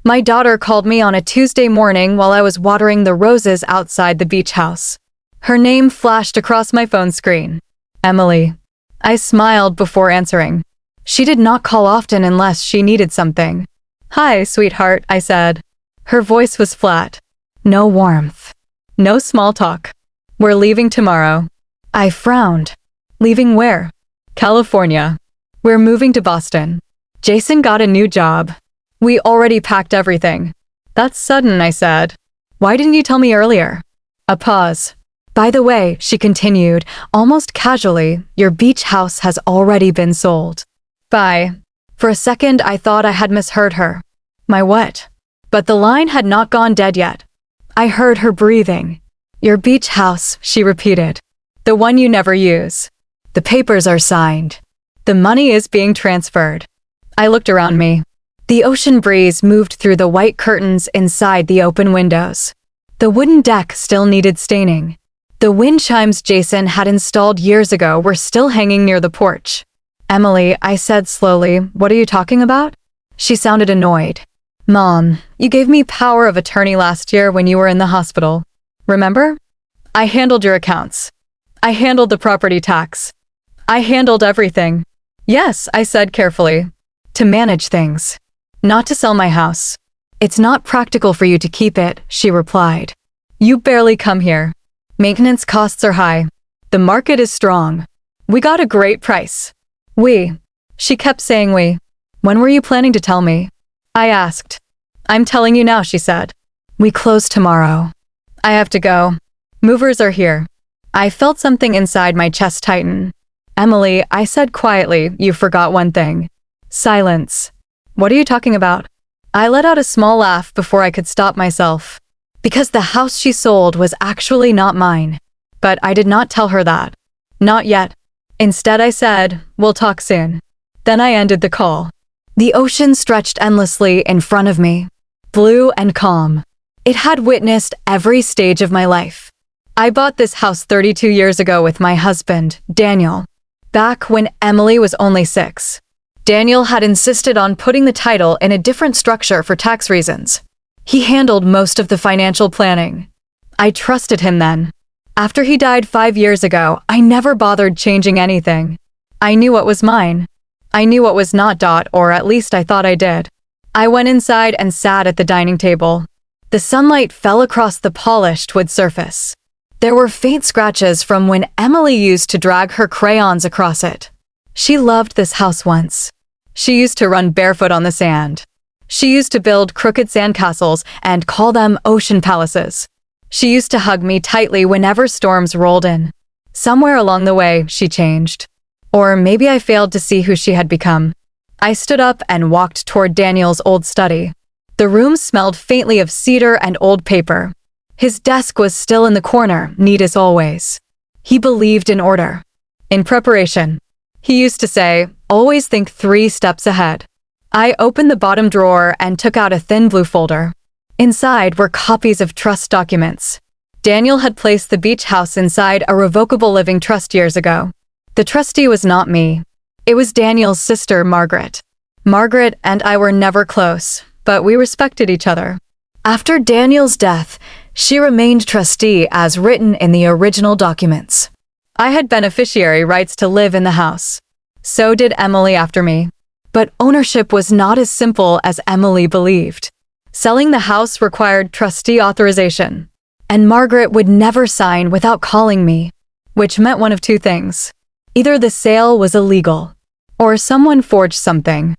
My daughter called me on a Tuesday morning while I was watering the roses outside the beach house. Her name flashed across my phone screen. Emily. I smiled before answering. She did not call often unless she needed something. Hi, sweetheart, I said. Her voice was flat. No warmth. No small talk. We're leaving tomorrow. I frowned. Leaving where? California. We're moving to Boston. Jason got a new job. We already packed everything. That's sudden, I said. Why didn't you tell me earlier? A pause. By the way, she continued, almost casually, your beach house has already been sold. Bye. For a second, I thought I had misheard her. My what? But the line had not gone dead yet. I heard her breathing. Your beach house, she repeated. The one you never use. The papers are signed. The money is being transferred. I looked around me. The ocean breeze moved through the white curtains inside the open windows. The wooden deck still needed staining. The wind chimes Jason had installed years ago were still hanging near the porch. Emily, I said slowly, what are you talking about? She sounded annoyed. Mom, you gave me power of attorney last year when you were in the hospital. Remember? I handled your accounts. I handled the property tax. I handled everything. Yes, I said carefully. To manage things. Not to sell my house. It's not practical for you to keep it, she replied. You barely come here. Maintenance costs are high. The market is strong. We got a great price. We. She kept saying we. When were you planning to tell me? I asked. I'm telling you now, she said. We close tomorrow. I have to go. Movers are here. I felt something inside my chest tighten. Emily, I said quietly, you forgot one thing. Silence. What are you talking about? I let out a small laugh before I could stop myself. Because the house she sold was actually not mine. But I did not tell her that. Not yet. Instead I said, we'll talk soon. Then I ended the call. The ocean stretched endlessly in front of me. Blue and calm. It had witnessed every stage of my life. I bought this house 32 years ago with my husband, Daniel. Back when Emily was only 6. Daniel had insisted on putting the title in a different structure for tax reasons. He handled most of the financial planning. I trusted him then. After he died 5 years ago, I never bothered changing anything. I knew what was mine. I knew what was not, or at least I thought I did. I went inside and sat at the dining table. The sunlight fell across the polished wood surface. There were faint scratches from when Emily used to drag her crayons across it. She loved this house once. She used to run barefoot on the sand. She used to build crooked sandcastles and call them ocean palaces. She used to hug me tightly whenever storms rolled in. Somewhere along the way, she changed. Or maybe I failed to see who she had become. I stood up and walked toward Daniel's old study. The room smelled faintly of cedar and old paper. His desk was still in the corner, neat as always. He believed in order. In preparation. He used to say, always think 3 steps ahead. I opened the bottom drawer and took out a thin blue folder. Inside were copies of trust documents. Daniel had placed the beach house inside a revocable living trust years ago. The trustee was not me. It was Daniel's sister, Margaret. Margaret and I were never close, but we respected each other. After Daniel's death, she remained trustee as written in the original documents. I had beneficiary rights to live in the house. So did Emily after me. But ownership was not as simple as Emily believed. Selling the house required trustee authorization. And Margaret would never sign without calling me, which meant one of 2 things. Either the sale was illegal, or someone forged something.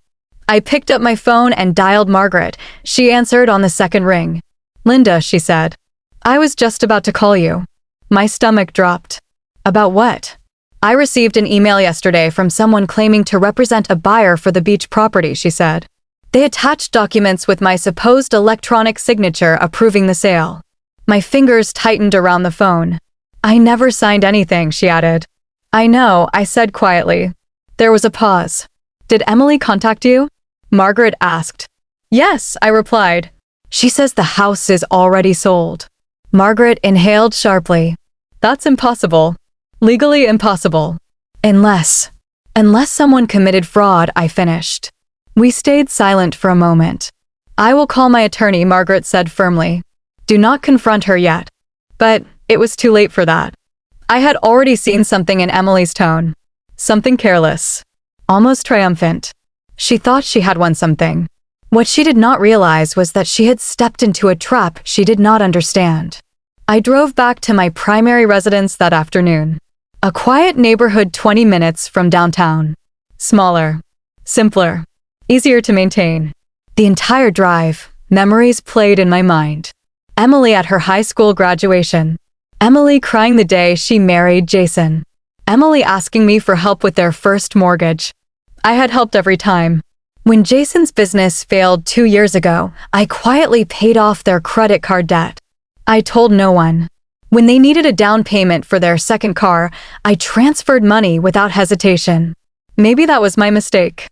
I picked up my phone and dialed Margaret. She answered on the second ring. Linda, she said. I was just about to call you. My stomach dropped. About what? I received an email yesterday from someone claiming to represent a buyer for the beach property, she said. They attached documents with my supposed electronic signature approving the sale. My fingers tightened around the phone. I never signed anything, she added. I know, I said quietly. There was a pause. Did Emily contact you? Margaret asked. Yes, I replied. She says the house is already sold. Margaret inhaled sharply. That's impossible. Legally impossible. Unless someone committed fraud, I finished. We stayed silent for a moment. I will call my attorney, Margaret said firmly. Do not confront her yet. But it was too late for that. I had already seen something in Emily's tone. Something careless. Almost triumphant. She thought she had won something. What she did not realize was that she had stepped into a trap she did not understand. I drove back to my primary residence that afternoon. A quiet neighborhood 20 minutes from downtown. Smaller. Simpler. Easier to maintain. The entire drive, memories played in my mind. Emily at her high school graduation. Emily crying the day she married Jason. Emily asking me for help with their first mortgage. I had helped every time. When Jason's business failed 2 years ago, I quietly paid off their credit card debt. I told no one. When they needed a down payment for their second car, I transferred money without hesitation. Maybe that was my mistake.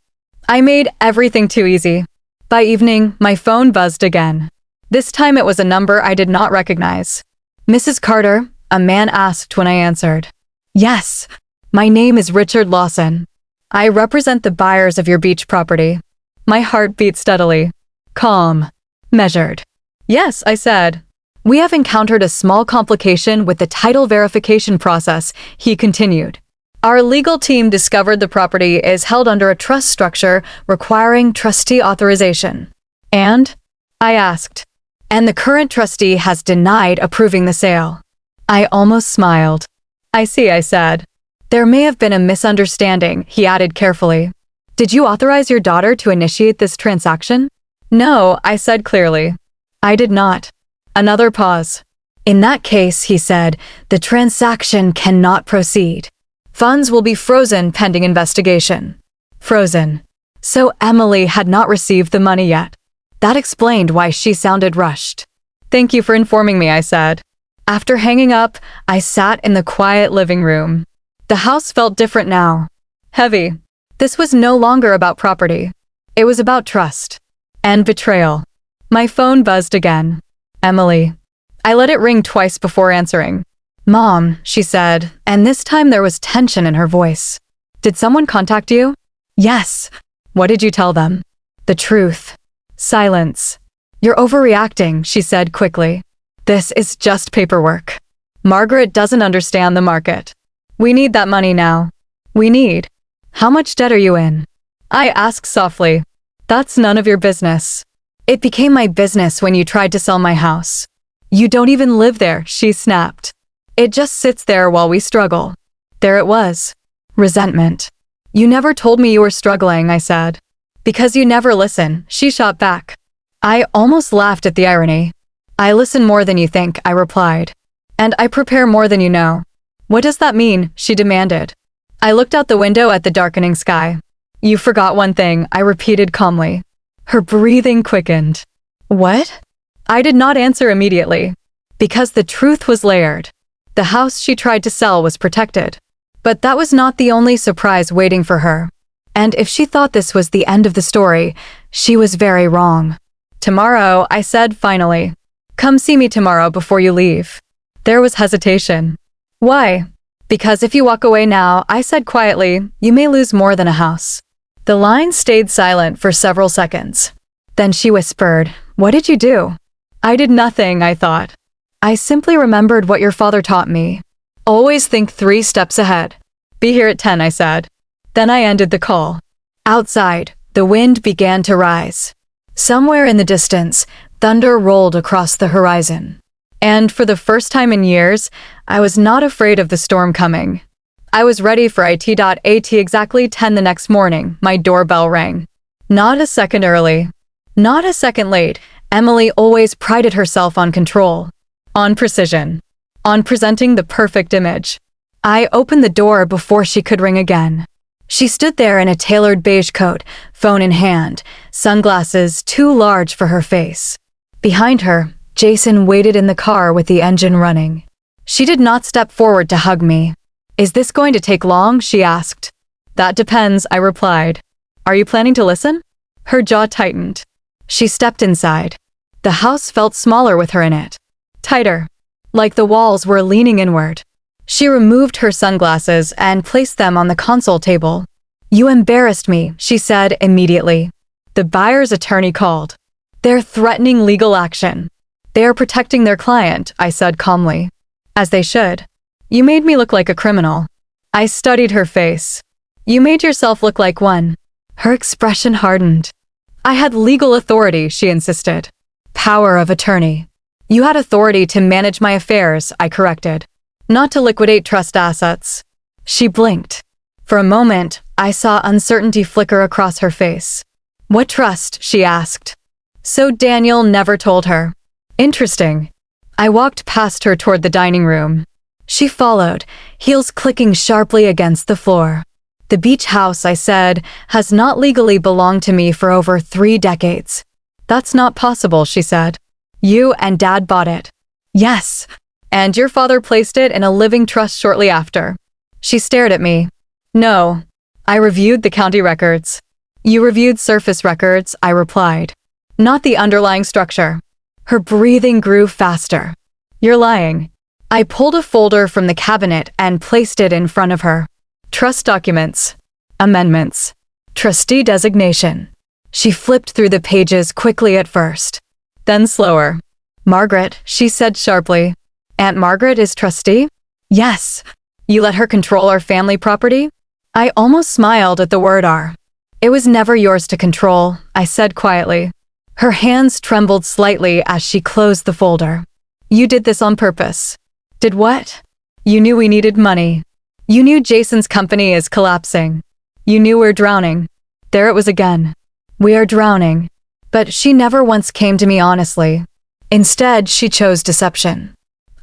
I made everything too easy. By evening, my phone buzzed again. This time it was a number I did not recognize. Mrs. Carter, a man asked when I answered. Yes, my name is Richard Lawson. I represent the buyers of your beach property. My heart beat steadily. Calm. Measured. Yes, I said. We have encountered a small complication with the title verification process, he continued. Our legal team discovered the property is held under a trust structure requiring trustee authorization. And? I asked. And the current trustee has denied approving the sale. I almost smiled. I see, I said. There may have been a misunderstanding, he added carefully. Did you authorize your daughter to initiate this transaction? No, I said clearly. I did not. Another pause. In that case, he said, the transaction cannot proceed. Funds will be frozen pending investigation. Frozen. So Emily had not received the money yet. That explained why she sounded rushed. Thank you for informing me, I said. After hanging up, I sat in the quiet living room. The house felt different now. Heavy. This was no longer about property. It was about trust. And betrayal. My phone buzzed again. Emily. I let it ring twice before answering. Mom, she said, and this time there was tension in her voice. Did someone contact you? Yes. What did you tell them? The truth. Silence. You're overreacting, she said quickly. This is just paperwork. Margaret doesn't understand the market. We need that money now. We need. How much debt are you in? I asked softly. That's none of your business. It became my business when you tried to sell my house. You don't even live there, she snapped. It just sits there while we struggle. There it was. Resentment. You never told me you were struggling, I said. Because you never listen, she shot back. I almost laughed at the irony. I listen more than you think, I replied. And I prepare more than you know. What does that mean? She demanded. I looked out the window at the darkening sky. You forgot one thing, I repeated calmly. Her breathing quickened. What? I did not answer immediately. Because the truth was layered. The house she tried to sell was protected. But that was not the only surprise waiting for her. And if she thought this was the end of the story, she was very wrong. Tomorrow, I said finally. Come see me tomorrow before you leave. There was hesitation. Why? Because if you walk away now, I said quietly, you may lose more than a house. The line stayed silent for several seconds. Then she whispered, what did you do? I did nothing, I thought. I simply remembered what your father taught me. Always think 3 steps ahead. Be here at 10, I said. Then I ended the call. Outside, the wind began to rise. Somewhere in the distance, thunder rolled across the horizon. And for the first time in years, I was not afraid of the storm coming. I was ready for it.at exactly 10 the next morning. My doorbell rang. Not a second early. Not a second late. Emily always prided herself on control. On precision. On presenting the perfect image. I opened the door before she could ring again. She stood there in a tailored beige coat, phone in hand, sunglasses too large for her face. Behind her, Jason waited in the car with the engine running. She did not step forward to hug me. Is this going to take long? She asked. That depends, I replied. Are you planning to listen? Her jaw tightened. She stepped inside. The house felt smaller with her in it. Tighter. Like the walls were leaning inward. She removed her sunglasses and placed them on the console table. You embarrassed me, she said immediately. The buyer's attorney called. They're threatening legal action. They are protecting their client, I said calmly. As they should. You made me look like a criminal. I studied her face. You made yourself look like one. Her expression hardened. I had legal authority, she insisted. Power of attorney. You had authority to manage my affairs, I corrected. Not to liquidate trust assets. She blinked. For a moment, I saw uncertainty flicker across her face. What trust? She asked. So Daniel never told her. Interesting. I walked past her toward the dining room. She followed, heels clicking sharply against the floor. The beach house, I said, has not legally belonged to me for over 3 decades. That's not possible, she said. You and Dad bought it. Yes. And your father placed it in a living trust shortly after. She stared at me. No. I reviewed the county records. You reviewed surface records, I replied. Not the underlying structure. Her breathing grew faster. You're lying. I pulled a folder from the cabinet and placed it in front of her. Trust documents. Amendments. Trustee designation. She flipped through the pages quickly at first. Then slower. Margaret, she said sharply. Aunt Margaret is trustee? Yes. You let her control our family property? I almost smiled at the word "our." It was never yours to control, I said quietly. Her hands trembled slightly as she closed the folder. You did this on purpose. Did what? You knew we needed money. You knew Jason's company is collapsing. You knew we're drowning. There it was again. We are drowning. But she never once came to me honestly. Instead, she chose deception.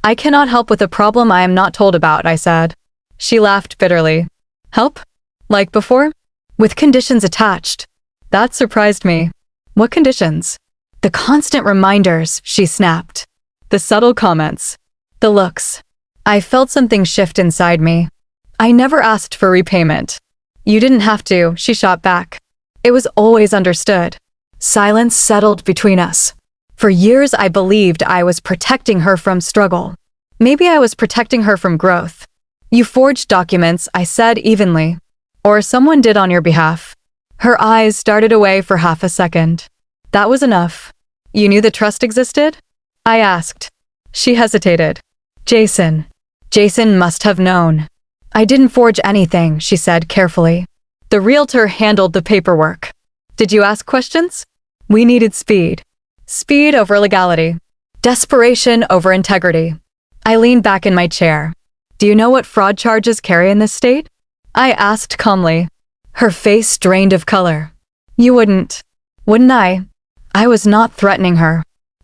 I cannot help with a problem I am not told about, I said. She laughed bitterly. Help? Like before? With conditions attached. That surprised me. What conditions? The constant reminders, she snapped. The subtle comments. The looks. I felt something shift inside me. I never asked for repayment. You didn't have to, she shot back. It was always understood. Silence settled between us. For years I believed I was protecting her from struggle. Maybe I was protecting her from growth. You forged documents, I said evenly. Or someone did on your behalf. Her eyes started away for half a second. That was enough. You knew the trust existed? I asked. She hesitated. Jason. Jason must have known. I didn't forge anything, she said carefully. The realtor handled the paperwork. Did you ask questions? We needed speed. Speed over legality. Desperation over integrity. I leaned back in my chair. Do you know what fraud charges carry in this state? I asked calmly. Her face drained of color. You wouldn't. Wouldn't I? I was not threatening her.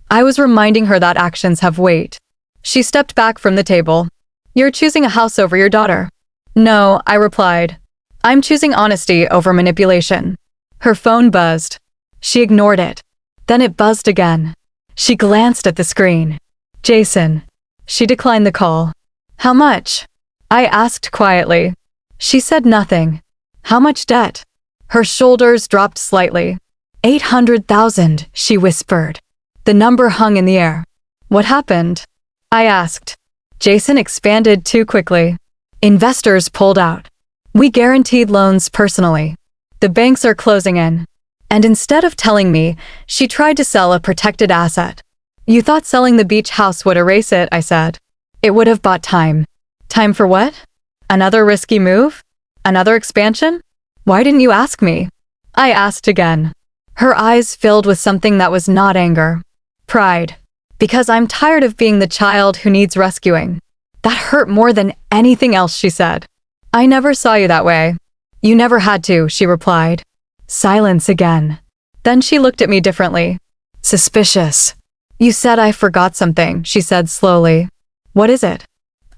I was reminding her that actions have weight. She stepped back from the table. You're choosing a house over your daughter. No, I replied. I'm choosing honesty over manipulation. Her phone buzzed. She ignored it. Then it buzzed again. She glanced at the screen. Jason. She declined the call. How much? I asked quietly. She said nothing. How much debt? Her shoulders dropped slightly. 800,000, she whispered. The number hung in the air. What happened? I asked. Jason expanded too quickly. Investors pulled out. We guaranteed loans personally. The banks are closing in. And instead of telling me, she tried to sell a protected asset. You thought selling the beach house would erase it, I said. It would have bought time. Time for what? Another risky move? Another expansion? Why didn't you ask me? I asked again. Her eyes filled with something that was not anger. Pride. Because I'm tired of being the child who needs rescuing. That hurt more than anything else, she said. I never saw you that way. You never had to, she replied. Silence again. Then she looked at me differently. Suspicious. You said I forgot something, she said slowly. What is it?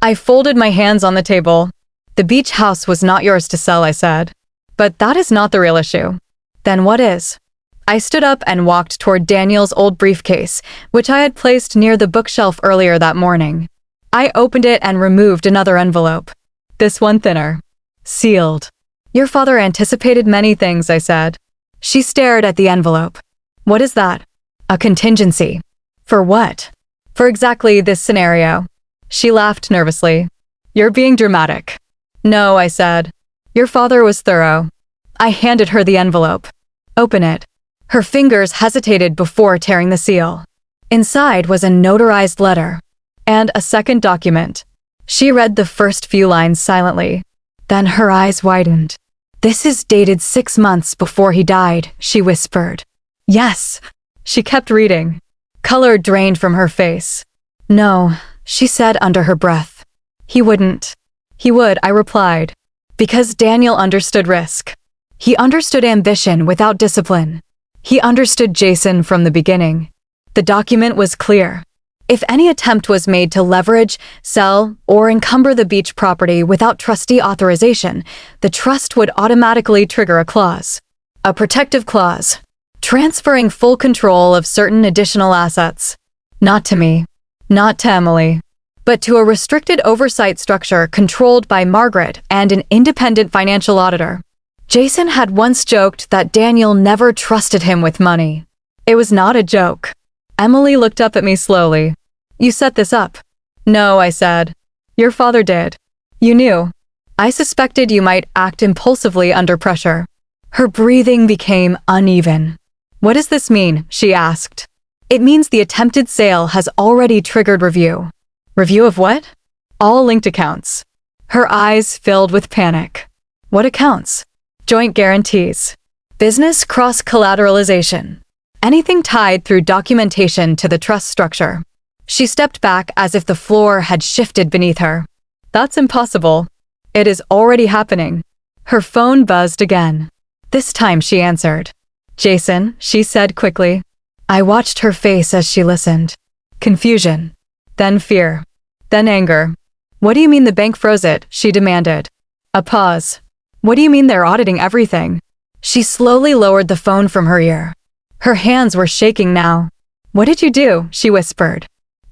I folded my hands on the table. The beach house was not yours to sell, I said. But that is not the real issue. Then what is? I stood up and walked toward Daniel's old briefcase, which I had placed near the bookshelf earlier that morning. I opened it and removed another envelope. This one thinner. Sealed. Your father anticipated many things, I said. She stared at the envelope. What is that? A contingency. For what? For exactly this scenario. She laughed nervously. You're being dramatic. No, I said. Your father was thorough. I handed her the envelope. Open it. Her fingers hesitated before tearing the seal. Inside was a notarized letter and a second document. She read the first few lines silently. Then her eyes widened. "This is dated 6 months before he died," she whispered. "Yes." She kept reading. Color drained from her face. "No," she said under her breath. "He wouldn't." "He would," I replied. Because Daniel understood risk. He understood ambition without discipline. He understood Jason from the beginning. The document was clear. If any attempt was made to leverage, sell, or encumber the beach property without trustee authorization, the trust would automatically trigger a clause. A protective clause, transferring full control of certain additional assets. Not to me, not to Emily, but to a restricted oversight structure controlled by Margaret and an independent financial auditor. Jason had once joked that Daniel never trusted him with money. It was not a joke. Emily looked up at me slowly. "You set this up?" "No," I said. "Your father did." "You knew." "I suspected you might act impulsively under pressure." Her breathing became uneven. "What does this mean?" she asked. "It means the attempted sale has already triggered review." "Review of what?" "All linked accounts." Her eyes filled with panic. "What accounts?" "Joint guarantees. Business cross-collateralization. Anything tied through documentation to the trust structure." She stepped back as if the floor had shifted beneath her. "That's impossible." "It is already happening." Her phone buzzed again. This time she answered. "Jason," she said quickly. I watched her face as she listened. Confusion. Then fear. Then anger. "What do you mean the bank froze it?" she demanded. A pause. "What do you mean they're auditing everything?" She slowly lowered the phone from her ear. Her hands were shaking now. "What did you do?" she whispered.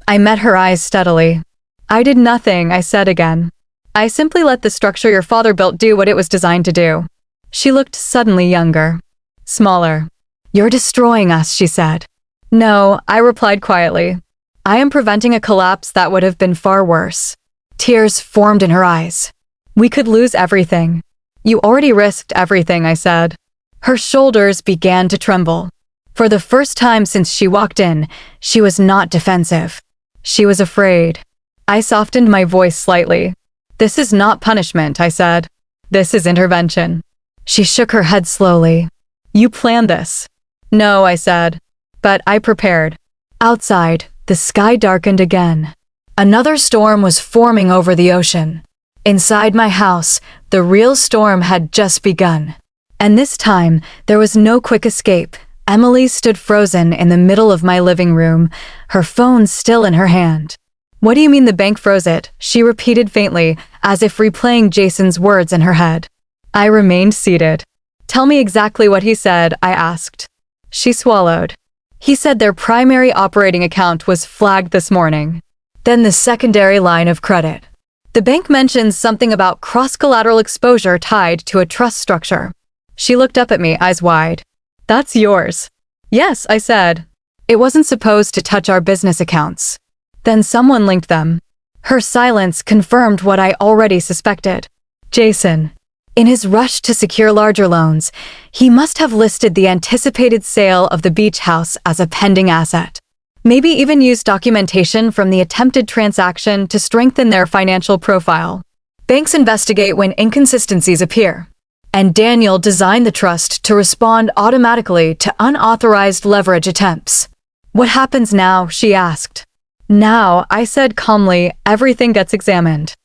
I met her eyes steadily. "I did nothing," I said again. "I simply let the structure your father built do what it was designed to do." She looked suddenly younger. Smaller. "You're destroying us," she said. "No," I replied quietly. "I am preventing a collapse that would have been far worse." Tears formed in her eyes. "We could lose everything." "You already risked everything," I said. Her shoulders began to tremble. For the first time since she walked in, she was not defensive. She was afraid. I softened my voice slightly. "This is not punishment," I said. "This is intervention." She shook her head slowly. "You planned this." "No," I said. "But I prepared." Outside, the sky darkened again. Another storm was forming over the ocean. Inside my house, the real storm had just begun. And this time, there was no quick escape. Emily stood frozen in the middle of my living room, her phone still in her hand. "What do you mean the bank froze it?" she repeated faintly, as if replaying Jason's words in her head. I remained seated. "Tell me exactly what he said," I asked. She swallowed. "He said their primary operating account was flagged this morning. Then the secondary line of credit. The bank mentions something about cross-collateral exposure tied to a trust structure." She looked up at me, eyes wide. "That's yours." "Yes," I said. "It wasn't supposed to touch our business accounts." Then someone linked them. Her silence confirmed what I already suspected. Jason. In his rush to secure larger loans, he must have listed the anticipated sale of the beach house as a pending asset. Maybe even used documentation from the attempted transaction to strengthen their financial profile. Banks investigate when inconsistencies appear. And Daniel designed the trust to respond automatically to unauthorized leverage attempts. "What happens now?" she asked. "Now," I said calmly, "everything gets examined."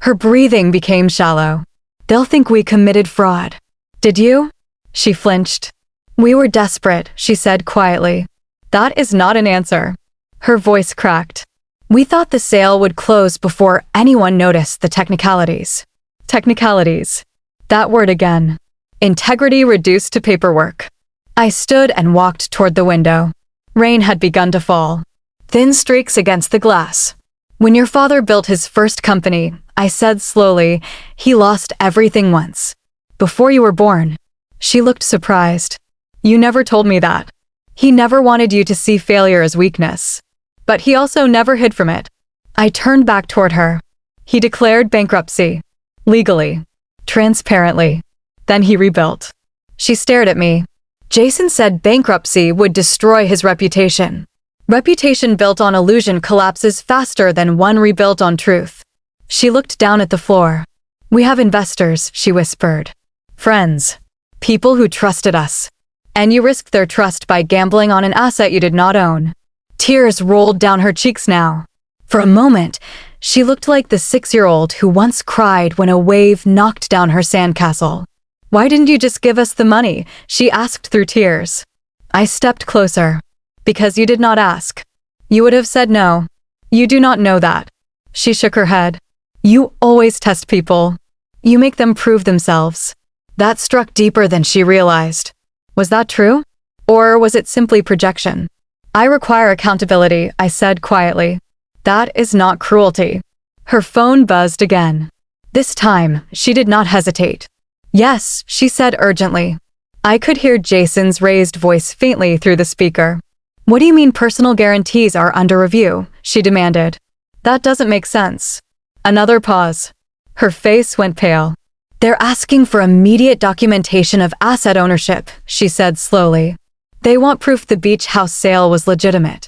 Her breathing became shallow. "They'll think we committed fraud." "Did you?" She flinched. "We were desperate," she said quietly. "That is not an answer." Her voice cracked. "We thought the sale would close before anyone noticed the technicalities." Technicalities. That word again. Integrity reduced to paperwork. I stood and walked toward the window. Rain had begun to fall. Thin streaks against the glass. "When your father built his first company," I said slowly, "he lost everything once. Before you were born." She looked surprised. "You never told me that." "He never wanted you to see failure as weakness. But he also never hid from it." I turned back toward her. "He declared bankruptcy. Legally. Transparently. Then he rebuilt." She stared at me. Jason said bankruptcy would destroy his reputation. Reputation built on illusion collapses faster than one rebuilt on truth. She looked down at the floor. We have investors, she whispered. Friends. People who trusted us. And you risked their trust by gambling on an asset you did not own. Tears rolled down her cheeks now. For a moment, she looked like the 6-year-old who once cried when a wave knocked down her sandcastle. Why didn't you just give us the money? She asked through tears. I stepped closer. Because you did not ask. You would have said no. You do not know that. She shook her head. You always test people. You make them prove themselves. That struck deeper than she realized. Was that true? Or was it simply projection? I require accountability, I said quietly. That is not cruelty. Her phone buzzed again. This time, she did not hesitate. Yes, she said urgently. I could hear Jason's raised voice faintly through the speaker. What do you mean personal guarantees are under review? She demanded. That doesn't make sense. Another pause. Her face went pale. They're asking for immediate documentation of asset ownership, she said slowly. They want proof the beach house sale was legitimate.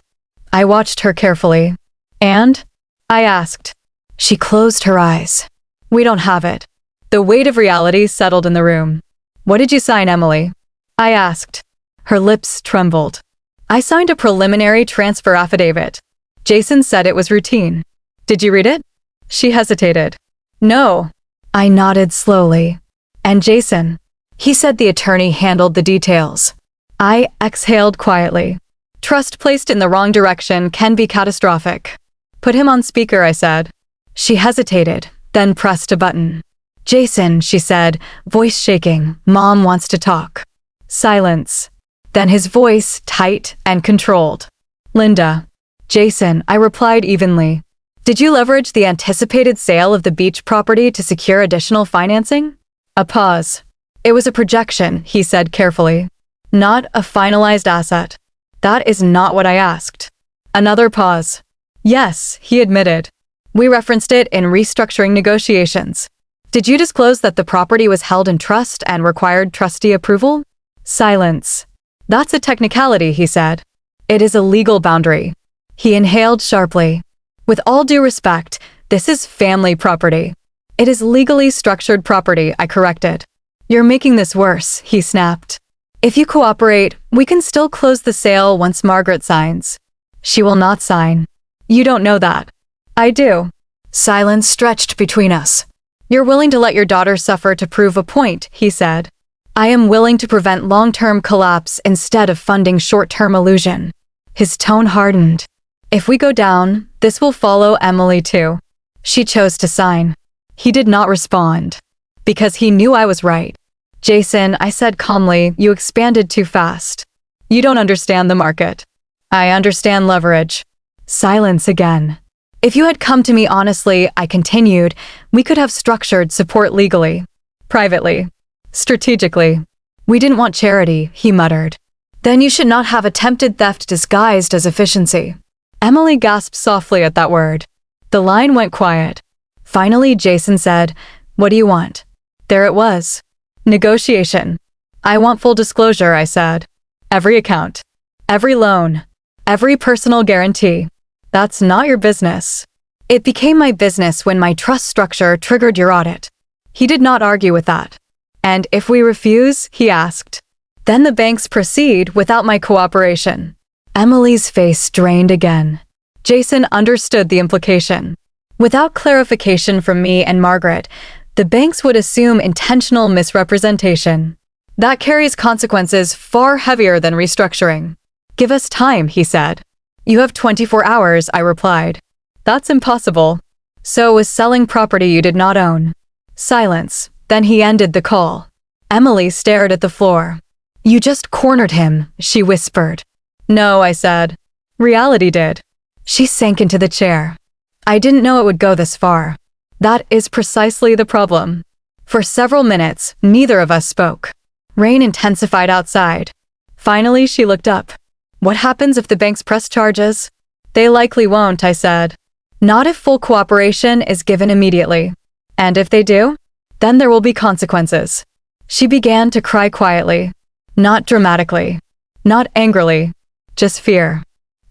I watched her carefully. And? I asked. She closed her eyes. We don't have it. The weight of reality settled in the room. What did you sign, Emily? I asked. Her lips trembled. I signed a preliminary transfer affidavit. Jason said it was routine. Did you read it? She hesitated. No. I nodded slowly. And Jason? He said the attorney handled the details. I exhaled quietly. Trust placed in the wrong direction can be catastrophic. Put him on speaker, I said. She hesitated, then pressed a button. Jason, she said, voice shaking, Mom wants to talk. Silence. Then his voice, tight and controlled. Linda. Jason, I replied evenly. Did you leverage the anticipated sale of the beach property to secure additional financing? A pause. It was a projection, he said carefully. Not a finalized asset. That is not what I asked. Another pause. Yes, he admitted. We referenced it in restructuring negotiations. Did you disclose that the property was held in trust and required trustee approval? Silence. That's a technicality, he said. It is a legal boundary. He inhaled sharply. With all due respect, this is family property. It is legally structured property, I corrected. You're making this worse, he snapped. If you cooperate, we can still close the sale once Margaret signs. She will not sign. You don't know that. I do. Silence stretched between us. You're willing to let your daughter suffer to prove a point, he said. I am willing to prevent long-term collapse instead of funding short-term illusion. His tone hardened. If we go down, this will follow Emily too. She chose to sign. He did not respond. Because he knew I was right. Jason, I said calmly, you expanded too fast. You don't understand the market. I understand leverage. Silence again. If you had come to me honestly, I continued, we could have structured support legally, privately, strategically. We didn't want charity, he muttered. Then you should not have attempted theft disguised as efficiency. Emily gasped softly at that word. The line went quiet. Finally, Jason said, what do you want? There it was. Negotiation. I want full disclosure, I said. Every account. Every loan. Every personal guarantee. That's not your business. It became my business when my trust structure triggered your audit. He did not argue with that. And if we refuse, he asked, then the banks proceed without my cooperation. Emily's face drained again. Jason understood the implication. Without clarification from me and Margaret, the banks would assume intentional misrepresentation. That carries consequences far heavier than restructuring. Give us time, he said. You have 24 hours, I replied. That's impossible. So was selling property you did not own. Silence. Then he ended the call. Emily stared at the floor. You just cornered him, she whispered. No, I said. Reality did. She sank into the chair. I didn't know it would go this far. That is precisely the problem. For several minutes, neither of us spoke. Rain intensified outside. Finally, she looked up. What happens if the banks press charges? They likely won't, I said. Not if full cooperation is given immediately. And if they do? Then there will be consequences. She began to cry quietly. Not dramatically. Not angrily. Just fear.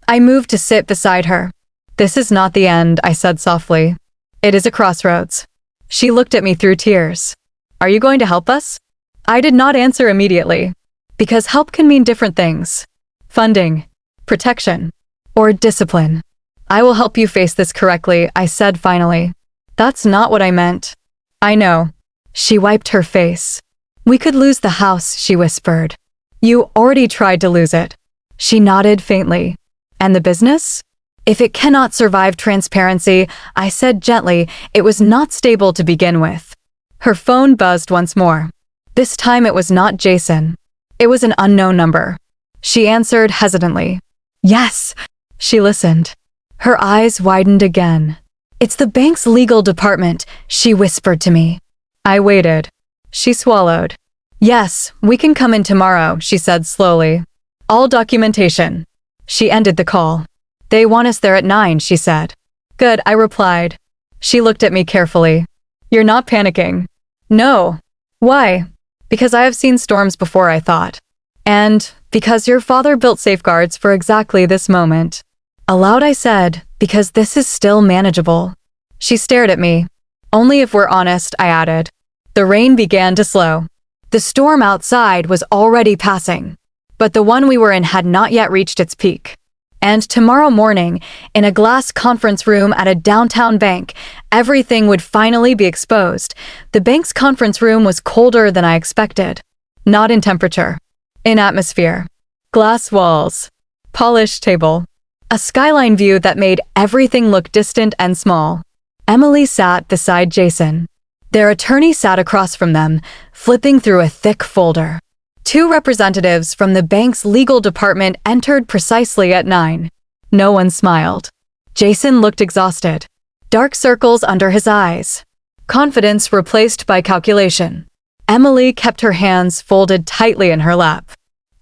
I moved to sit beside her. This is not the end, I said softly. It is a crossroads. She looked at me through tears. Are you going to help us? I did not answer immediately. Because help can mean different things. Funding, protection, or discipline. I will help you face this correctly, I said finally. That's not what I meant. I know. She wiped her face. We could lose the house, she whispered. You already tried to lose it. She nodded faintly. And the business? If it cannot survive transparency, I said gently, it was not stable to begin with. Her phone buzzed once more. This time it was not Jason. It was an unknown number. She answered hesitantly. Yes. She listened. Her eyes widened again. It's the bank's legal department, she whispered to me. I waited. She swallowed. Yes, we can come in tomorrow, she said slowly. All documentation. She ended the call. They want us there at 9, she said. Good, I replied. She looked at me carefully. You're not panicking. No. Why? Because I have seen storms before, I thought. And because your father built safeguards for exactly this moment. Aloud I said, because this is still manageable. She stared at me. Only if we're honest, I added. The rain began to slow. The storm outside was already passing, but the one we were in had not yet reached its peak. And tomorrow morning, in a glass conference room at a downtown bank, everything would finally be exposed. The bank's conference room was colder than I expected. Not in temperature. In atmosphere. Glass walls. Polished table. A skyline view that made everything look distant and small. Emily sat beside Jason. Their attorney sat across from them, flipping through a thick folder. 2 representatives from the bank's legal department entered precisely at 9. No one smiled. Jason looked exhausted. Dark circles under his eyes. Confidence replaced by calculation. Emily kept her hands folded tightly in her lap.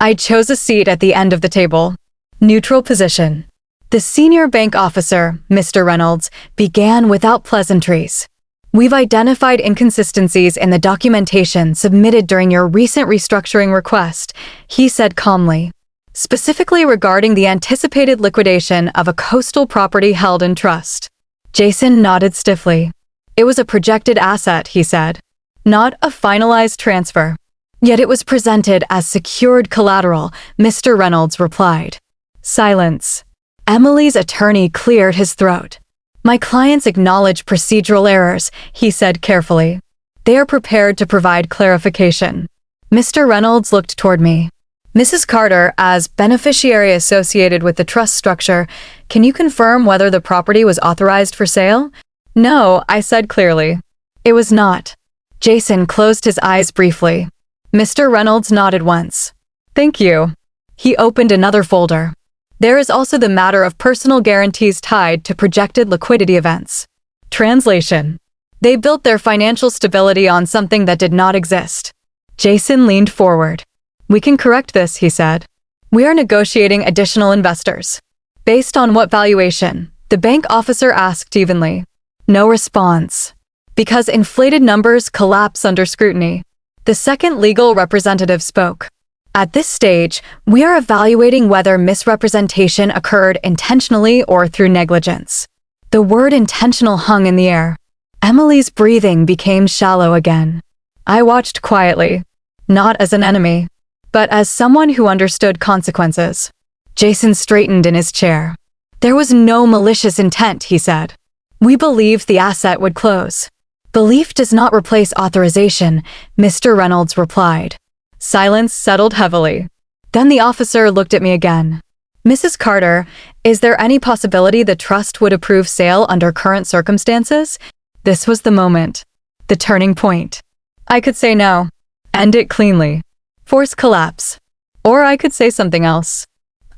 I chose a seat at the end of the table. Neutral position. The senior bank officer, Mr. Reynolds, began without pleasantries. We've identified inconsistencies in the documentation submitted during your recent restructuring request, he said calmly, specifically regarding the anticipated liquidation of a coastal property held in trust. Jason nodded stiffly. It was a projected asset, he said, not a finalized transfer. Yet it was presented as secured collateral, Mr. Reynolds replied. Silence. Emily's attorney cleared his throat. My clients acknowledge procedural errors, he said carefully. They are prepared to provide clarification. Mr. Reynolds looked toward me. Mrs. Carter, as beneficiary associated with the trust structure, can you confirm whether the property was authorized for sale? No, I said clearly. It was not. Jason closed his eyes briefly. Mr. Reynolds nodded once. Thank you. He opened another folder. There is also the matter of personal guarantees tied to projected liquidity events. Translation. They built their financial stability on something that did not exist. Jason leaned forward. We can correct this, he said. We are negotiating additional investors. Based on what valuation? The bank officer asked evenly. No response. Because inflated numbers collapse under scrutiny. The second legal representative spoke. At this stage, we are evaluating whether misrepresentation occurred intentionally or through negligence. The word intentional hung in the air. Emily's breathing became shallow again. I watched quietly, not as an enemy, but as someone who understood consequences. Jason straightened in his chair. There was no malicious intent, he said. We believed the asset would close. Belief does not replace authorization, Mr. Reynolds replied. Silence settled heavily. Then the officer looked at me again. Mrs. Carter, is there any possibility the trust would approve sale under current circumstances? This was the moment. The turning point. I could say no. End it cleanly. Force collapse. Or I could say something else.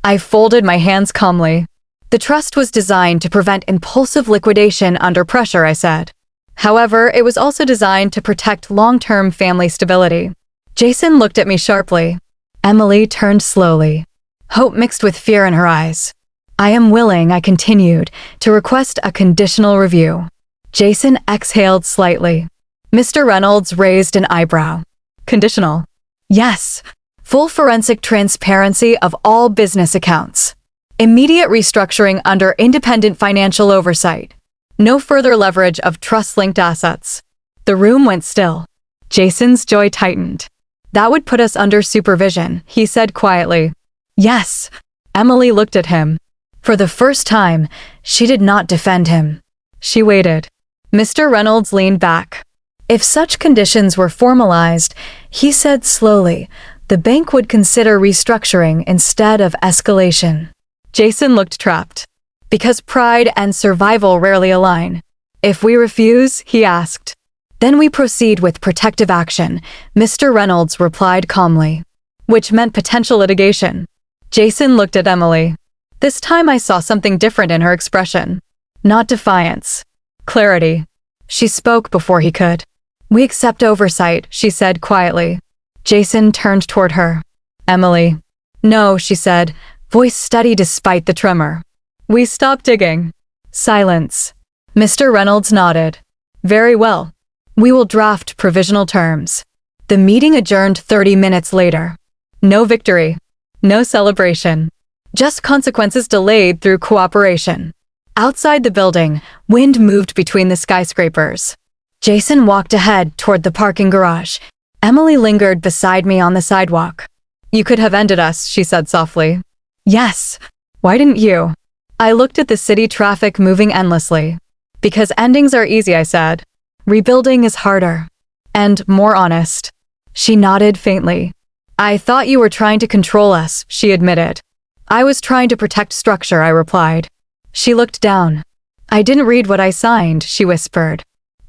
I folded my hands calmly. The trust was designed to prevent impulsive liquidation under pressure, I said. However, it was also designed to protect long-term family stability. Jason looked at me sharply. Emily turned slowly. Hope mixed with fear in her eyes. I am willing, I continued, to request a conditional review. Jason exhaled slightly. Mr. Reynolds raised an eyebrow. Conditional. Yes. Full forensic transparency of all business accounts. Immediate restructuring under independent financial oversight. No further leverage of trust-linked assets. The room went still. Jason's jaw tightened. That would put us under supervision, he said quietly. Yes. Emily looked at him. For the first time, she did not defend him. She waited. Mr. Reynolds leaned back. If such conditions were formalized, he said slowly, the bank would consider restructuring instead of escalation. Jason looked trapped. Because pride and survival rarely align. If we refuse, he asked. Then we proceed with protective action, Mr. Reynolds replied calmly. Which meant potential litigation. Jason looked at Emily. This time I saw something different in her expression. Not defiance. Clarity. She spoke before he could. We accept oversight, she said quietly. Jason turned toward her. Emily. No, she said, voice steady despite the tremor. We stopped digging. Silence. Mr. Reynolds nodded. Very well. We will draft provisional terms. The meeting adjourned 30 minutes later. No victory. No celebration. Just consequences delayed through cooperation. Outside the building, wind moved between the skyscrapers. Jason walked ahead toward the parking garage. Emily lingered beside me on the sidewalk. You could have ended us, she said softly. Yes. Why didn't you? I looked at the city traffic moving endlessly. Because endings are easy, I said. Rebuilding is harder. And more honest. She nodded faintly. I thought you were trying to control us, she admitted. I was trying to protect structure, I replied. She looked down. I didn't read what I signed, she whispered.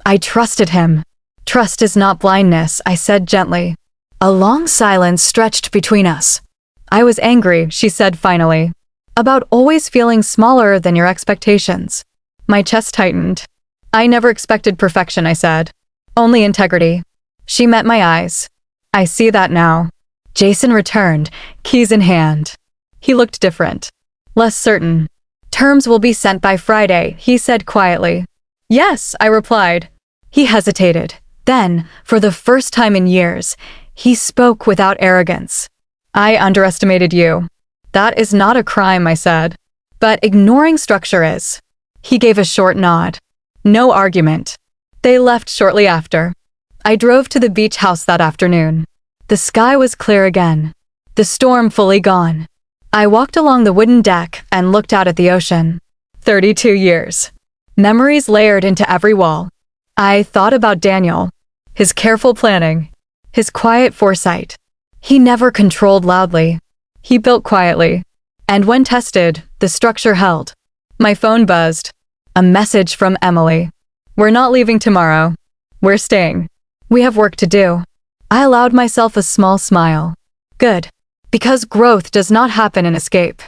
I trusted him. Trust is not blindness, I said gently. A long silence stretched between us. I was angry, she said finally. About always feeling smaller than your expectations. My chest tightened. I never expected perfection, I said. Only integrity. She met my eyes. I see that now. Jason returned, keys in hand. He looked different. Less certain. Terms will be sent by Friday, he said quietly. Yes, I replied. He hesitated. Then, for the first time in years, he spoke without arrogance. I underestimated you. That is not a crime, I said. But ignoring structure is. He gave a short nod. No argument. They left shortly after. I drove to the beach house that afternoon. The sky was clear again. The storm fully gone. I walked along the wooden deck and looked out at the ocean. 32 years. Memories layered into every wall. I thought about Daniel. His careful planning. His quiet foresight. He never controlled loudly. He built quietly. And when tested, the structure held. My phone buzzed. A message from Emily. We're not leaving tomorrow. We're staying. We have work to do. I allowed myself a small smile. Good. Because growth does not happen in escape.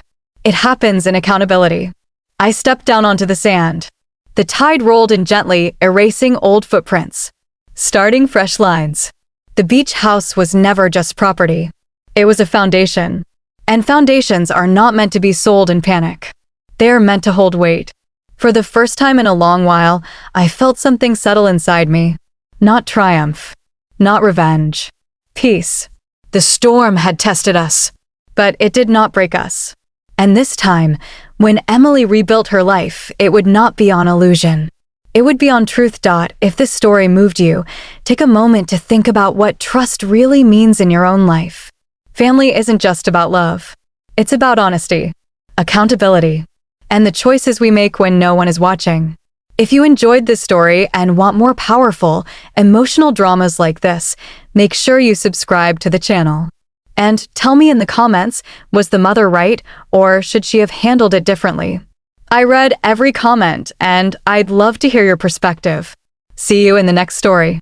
It happens in accountability. I stepped down onto the sand. The tide rolled in gently, erasing old footprints. Starting fresh lines. The beach house was never just property. It was a foundation. And foundations are not meant to be sold in panic. They are meant to hold weight. For the first time in a long while, I felt something settle inside me. Not triumph. Not revenge. Peace. The storm had tested us. But it did not break us. And this time, when Emily rebuilt her life, it would not be on illusion. It would be on truth. If this story moved you, take a moment to think about what trust really means in your own life. Family isn't just about love. It's about honesty, accountability, and the choices we make when no one is watching. If you enjoyed this story and want more powerful, emotional dramas like this, make sure you subscribe to the channel. And tell me in the comments, was the mother right, or should she have handled it differently? I read every comment, and I'd love to hear your perspective. See you in the next story.